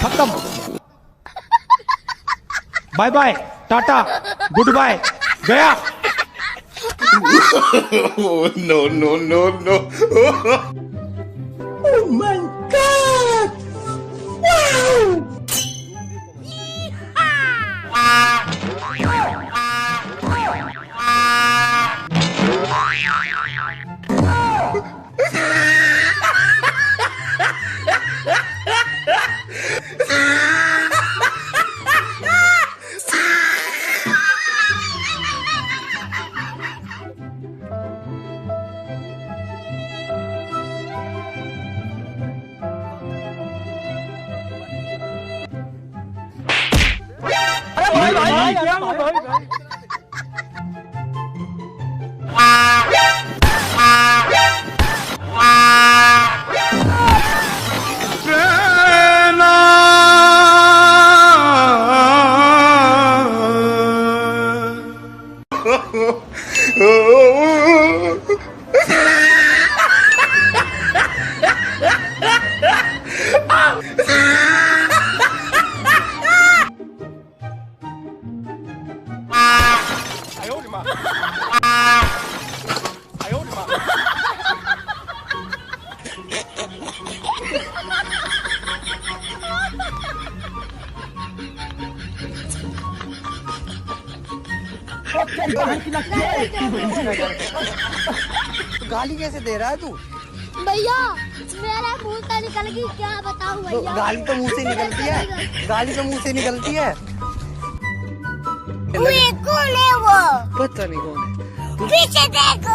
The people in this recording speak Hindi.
खत्म। Bye bye, tata, good bye, गया। No, no, no, no. Oh my God! Wow! गाली कैसे दे रहा है तू? भैया मेरा मुंह से निकल गई, क्या बताऊं भैया। गाली तो मुंह से निकलती है, गाली तो मुंह से निकलती है। कौन है वो? पता नहीं कौन है। पीछे देखो।